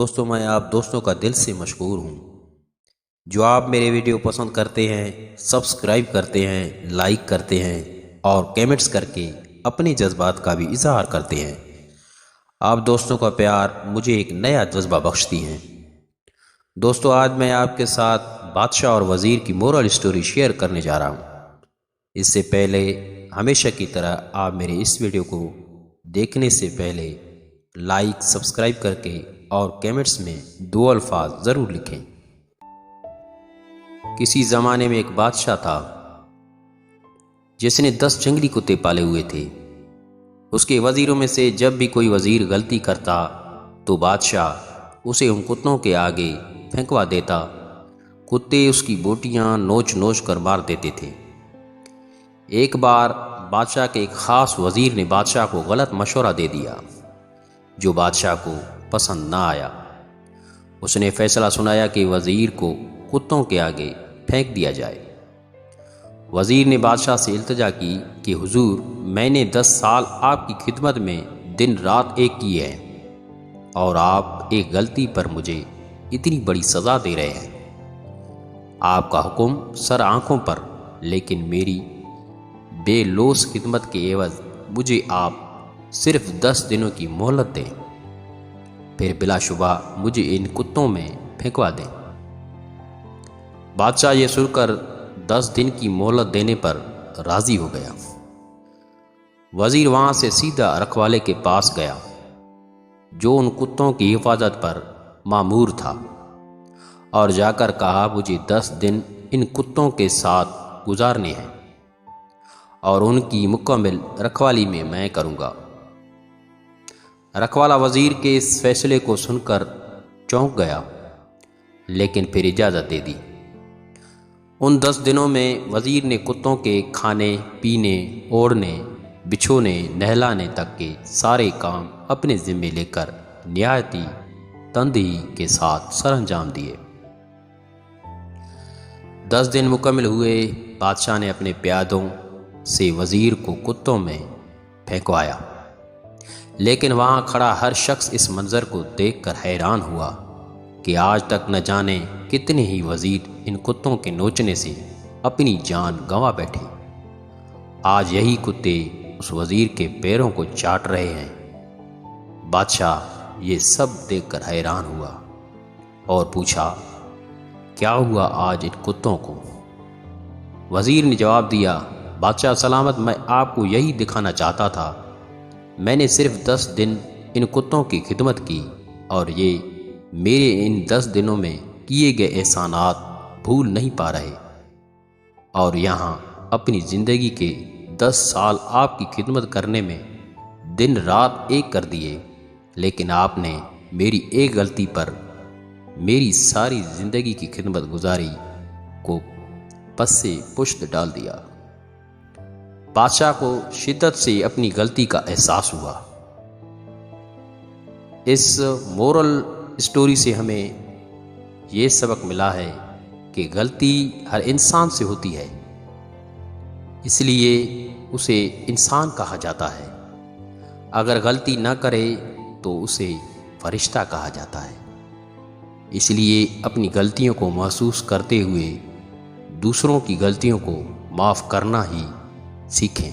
دوستوں میں آپ دوستوں کا دل سے مشکور ہوں جو آپ میرے ویڈیو پسند کرتے ہیں، سبسکرائب کرتے ہیں، لائک کرتے ہیں اور کمنٹس کر کے اپنے جذبات کا بھی اظہار کرتے ہیں۔ آپ دوستوں کا پیار مجھے ایک نیا جذبہ بخشتی ہیں۔ دوستو، آج میں آپ کے ساتھ بادشاہ اور وزیر کی مورل اسٹوری شیئر کرنے جا رہا ہوں۔ اس سے پہلے ہمیشہ کی طرح آپ میرے اس ویڈیو کو دیکھنے سے پہلے لائک، سبسکرائب کر کے اور کمنٹس میں 2 الفاظ ضرور لکھیں۔ کسی زمانے میں ایک بادشاہ تھا جس نے 10 جنگلی کتے پالے ہوئے تھے۔ اس کے وزیروں میں سے جب بھی کوئی وزیر غلطی کرتا تو بادشاہ اسے ان کتوں کے آگے پھینکوا دیتا۔ کتے اس کی بوٹیاں نوچ نوچ کر مار دیتے تھے۔ ایک بار بادشاہ کے ایک خاص وزیر نے بادشاہ کو غلط مشورہ دے دیا جو بادشاہ کو پسند نہ آیا۔ اس نے فیصلہ سنایا کہ وزیر کو کتوں کے آگے پھینک دیا جائے۔ وزیر نے بادشاہ سے التجا کی کہ حضور، میں نے 10 سال آپ کی خدمت میں دن رات ایک کی ہے اور آپ ایک غلطی پر مجھے اتنی بڑی سزا دے رہے ہیں۔ آپ کا حکم سر آنکھوں پر، لیکن میری بے لوث خدمت کے عوض مجھے آپ صرف 10 دنوں کی مہلت دیں، پھر بلا شبہ مجھے ان کتوں میں پھینکوا دیں۔ بادشاہ یہ سن کر 10 دن کی مہلت دینے پر راضی ہو گیا۔ وزیر وہاں سے سیدھا رکھوالے کے پاس گیا جو ان کتوں کی حفاظت پر مامور تھا اور جا کر کہا، مجھے 10 دن ان کتوں کے ساتھ گزارنے ہیں اور ان کی مکمل رکھوالی میں کروں گا۔ رکھوالا وزیر کے اس فیصلے کو سن کر چونک گیا، لیکن پھر اجازت دے دی۔ ان 10 دنوں میں وزیر نے کتوں کے کھانے، پینے، اوڑھنے، بچھونے، نہلانے تک کے سارے کام اپنے ذمے لے کر نہایتی تندہی کے ساتھ سر انجام دیے۔ 10 دن مکمل ہوئے۔ بادشاہ نے اپنے پیادوں سے وزیر کو کتوں میں پھینکوایا، لیکن وہاں کھڑا ہر شخص اس منظر کو دیکھ کر حیران ہوا کہ آج تک نہ جانے کتنے ہی وزیر ان کتوں کے نوچنے سے اپنی جان گنوا بیٹھے۔ آج یہی کتے اس وزیر کے پیروں کو چاٹ رہے ہیں۔ بادشاہ یہ سب دیکھ کر حیران ہوا اور پوچھا، کیا ہوا آج ان کتوں کو؟ وزیر نے جواب دیا، بادشاہ سلامت، میں آپ کو یہی دکھانا چاہتا تھا۔ میں نے صرف 10 دن ان کتوں کی خدمت کی اور یہ میرے ان 10 دنوں میں کیے گئے احسانات بھول نہیں پا رہے، اور یہاں اپنی زندگی کے 10 سال آپ کی خدمت کرنے میں دن رات ایک کر دیے، لیکن آپ نے میری ایک غلطی پر میری ساری زندگی کی خدمت گزاری کو پس سے پشت ڈال دیا۔ بادشاہ کو شدت سے اپنی غلطی کا احساس ہوا۔ اس مورل اسٹوری سے ہمیں یہ سبق ملا ہے کہ غلطی ہر انسان سے ہوتی ہے، اس لیے اسے انسان کہا جاتا ہے۔ اگر غلطی نہ کرے تو اسے فرشتہ کہا جاتا ہے۔ اس لیے اپنی غلطیوں کو محسوس کرتے ہوئے دوسروں کی غلطیوں کو معاف کرنا ہی سیکھیں۔